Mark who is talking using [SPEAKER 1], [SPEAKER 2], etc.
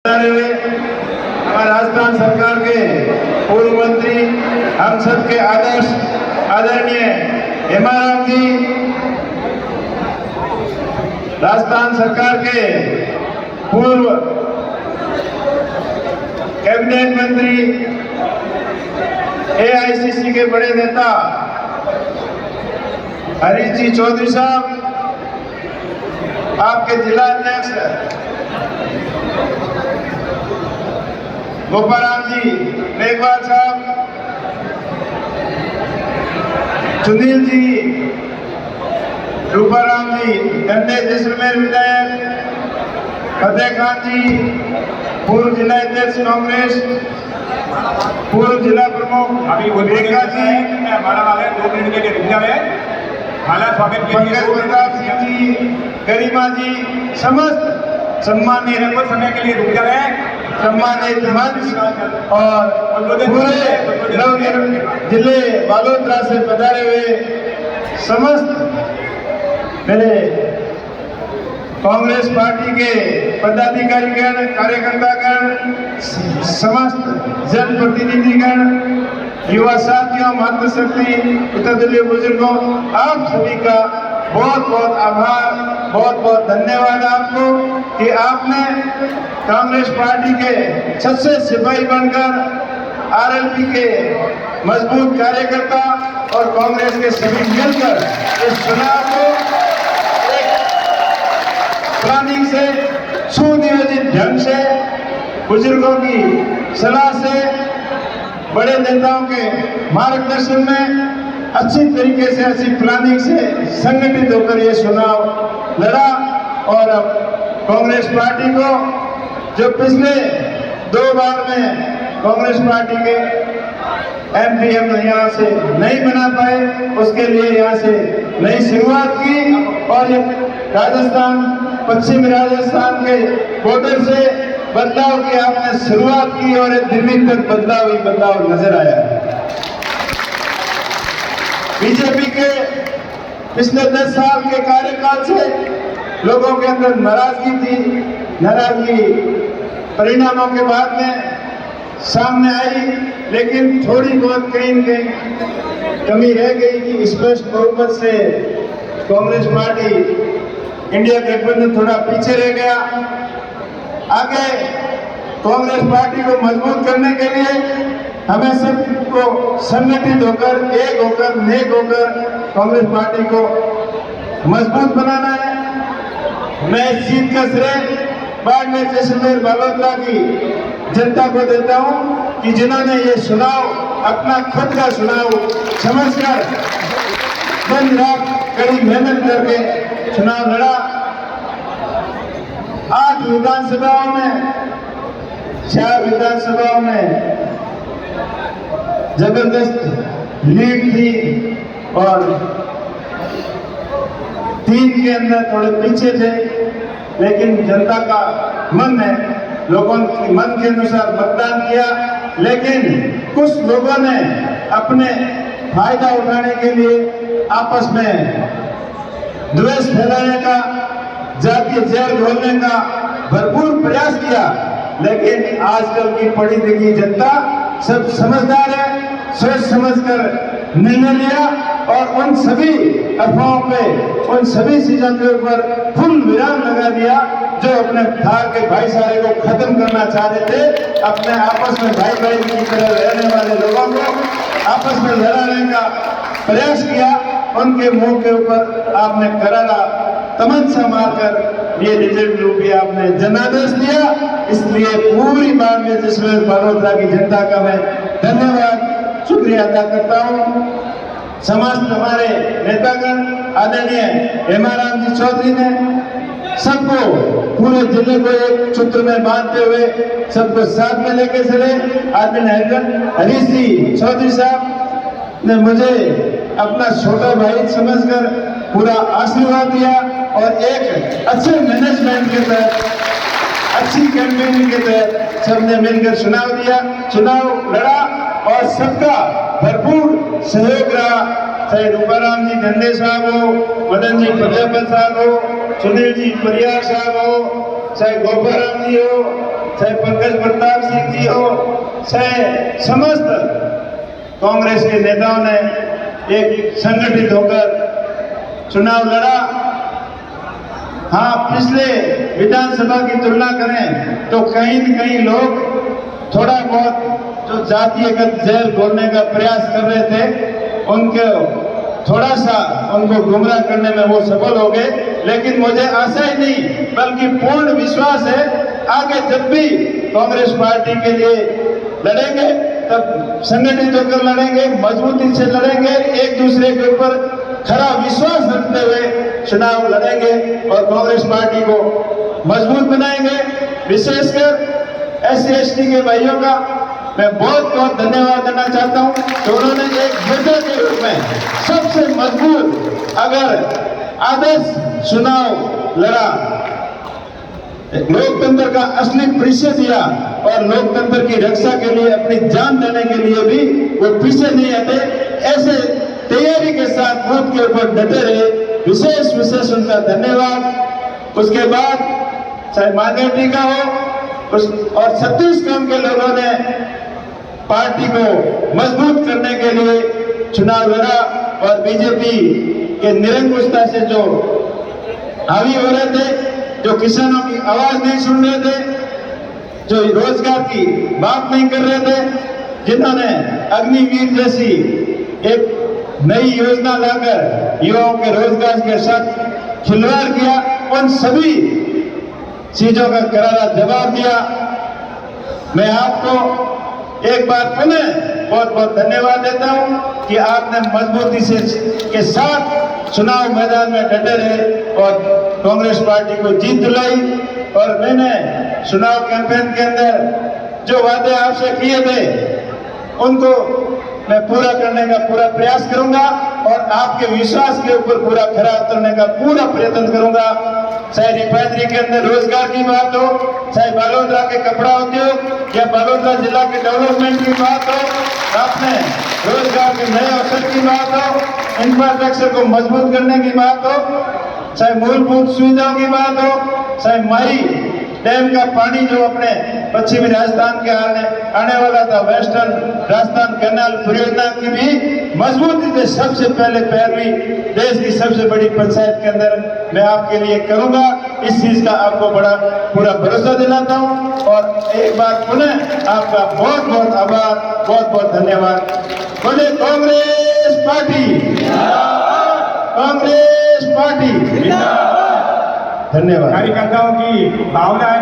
[SPEAKER 1] राजस्थान सरकार के पूर्व मंत्री हम सबके आदर्श आदरणीय हेमाराम जी, राजस्थान सरकार के पूर्व कैबिनेट मंत्री, एआईसीसी के बड़े नेता हरीश जी चौधरी साहब, आपके जिला अध्यक्ष गोपाराम जी मेघवाल साहब, सुनील जी, रूपाराम जी गन्ने जैसलमेर विधायक, फतेह खान जी पूर्व जिला अध्यक्ष कांग्रेस, पूर्व जिला प्रमुख
[SPEAKER 2] अभी
[SPEAKER 1] रेखा जी,
[SPEAKER 2] हमारा वाले 2 मिनट के लिए रुक जाए। हमारा स्वागत
[SPEAKER 1] पंकज प्रताप सिंह जी, गरिमा जी, समस्त सम्मानित
[SPEAKER 2] कुछ समय के लिए रुक जाए।
[SPEAKER 1] सम्मानित मंच और पूरे जिले बालोतरा से पधारे हुए समस्त मेरे कांग्रेस पार्टी के पदाधिकारीगण, कार्यकर्तागण, समस्त जनप्रतिनिधिगण, युवा साथियों, मातृशक्ति, उत्तरदलीय बुजुर्गों, आप सभी का बहुत बहुत आभार, बहुत बहुत धन्यवाद आपको कि आपने कांग्रेस पार्टी के सच्चे सिपाही बनकर आरएलपी के मजबूत कार्यकर्ता और कांग्रेस के सभी मिलकर इस चुनाव को एक प्लानिंग से, सुनियोजित ढंग से, बुजुर्गों की सलाह से, बड़े नेताओं के मार्गदर्शन में अच्छी तरीके से, अच्छी प्लानिंग से संगठित होकर ये चुनाव लड़ा। और अब कांग्रेस पार्टी को जो पिछले 2 बार में कांग्रेस पार्टी के एमपी हम यहाँ से नहीं बना पाए, उसके लिए यहाँ से नई शुरुआत की और ये राजस्थान, पश्चिमी राजस्थान के बॉर्डर से बदलाव की आपने शुरुआत की और एक दिल्ली तक बदलाव ही बदलाव नजर आया। बीजेपी के पिछले 10 साल के कार्यकाल से लोगों के अंदर नाराजगी थी। नाराजगी परिणामों के बाद में सामने आई, लेकिन थोड़ी बहुत कहीं न कहीं कमी रह गई कि स्पष्ट बहुमत से कांग्रेस पार्टी, इंडिया गठबंधन थोड़ा पीछे रह गया। आगे कांग्रेस पार्टी को मजबूत करने के लिए हमें सबको संगठित होकर, एक होकर, नेक होकर कांग्रेस पार्टी को मजबूत बनाना है। मैं इस जीत का श्रेय बाड़मेर, जैसलमेर, बालोतरा की जनता को देता हूं कि जिन्होंने ये चुनाव अपना खुद का चुनाव समझकर दिन रात कड़ी मेहनत करके चुनाव लड़ा। 8 विधानसभाओं में, 4 विधानसभाओं में जबरदस्त लीड थी और 3 के अंदर थोड़े पीछे थे, लेकिन जनता का मन है, लोगों के मन के अनुसार मतदान किया। लेकिन कुछ लोगों ने अपने फायदा उठाने के लिए आपस में द्वेष फैलाने का, जातीय जहर घोलने का भरपूर प्रयास किया। लेकिन आजकल की पढ़ी लिखी जनता सब समझदार है, सोच समझकर निर्णय लिया और उन सभी अफवाहों पे, उन सभी चीजों के ऊपर फुल विराम लगा दिया जो अपने भाग के भाईचारे को खत्म करना चाहते थे। अपने आपस में भाई भाई की तरह रहने वाले लोगों को आपस में लड़ाने का प्रयास किया। उनके मुंह के ऊपर आपने करारा तमंचा मारकर ये रिजल्ट रूपी आपने जनादेश दिया। इसलिए पूरी बाड़मेर, जैसलमेर, बालोतरा की जनता का मैं धन्यवाद, शुक्रिया अदा करता हूँ। समस्त हमारे नेतागण आदरणीय हेमाराम जी चौधरी ने सबको, पूरे जिले को एक सूत्र में बांधते हुए सबको साथ में लेके चले। आदरणीय हरीश जी चौधरी साहब ने मुझे अपना छोटा भाई समझकर पूरा आशीर्वाद दिया और एक अच्छे मैनेजमेंट के तहत, अच्छी कैंपेनिंग के तहत सबने मिलकर चुनाव दिया, चुनाव लड़ा और सबका भरपूर सहयोग रहा। चाहे रूपाराम जी धंधे साहब हो, मदन जी प्रजापत साहब हो, सुनील जी परियार साहब हो, चाहे गोपाराम जी हो, चाहे पंकज प्रताप सिंह जी हो, चाहे समस्त कांग्रेस के नेताओं ने एक संगठित होकर चुनाव लड़ा। हाँ, पिछले विधानसभा की तुलना करें तो कहीं न कहीं लोग थोड़ा बहुत जो जातीयगत जहर घोलने का प्रयास कर रहे थे, उनको थोड़ा सा उनको गुमराह करने में वो सफल हो गए। लेकिन मुझे आशा ही नहीं बल्कि पूर्ण विश्वास है, आगे जब भी कांग्रेस पार्टी के लिए लड़ेंगे तब संगठित होकर लड़ेंगे, मजबूती से लड़ेंगे, एक दूसरे के ऊपर खरा विश्वास रखते हुए चुनाव लड़ेंगे और कांग्रेस पार्टी को मजबूत बनाएंगे। विशेषकर SC/ST के भाइयों का मैं बहुत बहुत धन्यवाद देना चाहता हूं कि उन्होंने एक योद्धा के रूप में सबसे मजबूत अगर आदर्श चुनाव लड़ा, लोकतंत्र का असली परिचय दिया और लोकतंत्र की रक्षा के लिए अपनी जान देने के लिए भी वो पीछे नहीं हटे, ऐसे तैयारी के साथ बूथ के ऊपर डटे रहे। विशेष उनका धन्यवाद। उसके बाद चाहे मांगेटी का हो और छत्तीसगढ़ के लोगों ने पार्टी को मजबूत करने के लिए चुनाव लड़ा और बीजेपी के निरंकुशता से जो हावी हो रहे थे, जो किसानों की आवाज नहीं सुन रहे थे, जो रोजगार की बात नहीं कर रहे थे, जिन्होंने अग्निवीर जैसी एक नई योजना लाकर युवाओं के रोजगार के साथ खिलवाड़ किया, उन सभी चीजों का करारा जवाब दिया। मैं आपको एक बार पुनः बहुत बहुत धन्यवाद देता हूं कि आपने मजबूती से के साथ चुनाव मैदान में डटे रहे और कांग्रेस पार्टी को जीत दिलाई। और मैंने चुनाव कैंपेन के अंदर जो वादे आपसे किए थे उनको मैं पूरा करने का पूरा प्रयास करूंगा और आपके विश्वास के ऊपर पूरा खरा उतरने का पूरा प्रयत्न करूंगा। चाहे रिफाइनरी के अंदर रोजगार की बात हो, चाहे बालोतरा के कपड़ा उद्योग या बालोतरा जिला के डेवलपमेंट की बात हो, आपने रोजगार के नए अवसर की बात हो, इंफ्रास्ट्रक्चर को मजबूत करने की बात हो, चाहे मूलभूत सुविधाओं की बात हो, चाहे माही डैम का पानी जो अपने पश्चिमी राजस्थान के आने वाला था, वेस्टर्न राजस्थान कैनाल परियोजना की भी मजबूती से सबसे पहले पैरवी देश की सबसे बड़ी पंचायत के अंदर मैं आपके लिए करूंगा। इस चीज का आपको बड़ा पूरा भरोसा दिलाता हूं और एक बार पुनः आपका बहुत बहुत आभार, बहुत बहुत धन्यवाद। बोले कांग्रेस पार्टी, कांग्रेस पार्टी, धन्यवाद।
[SPEAKER 2] कार्यकर्ताओं की भावना है।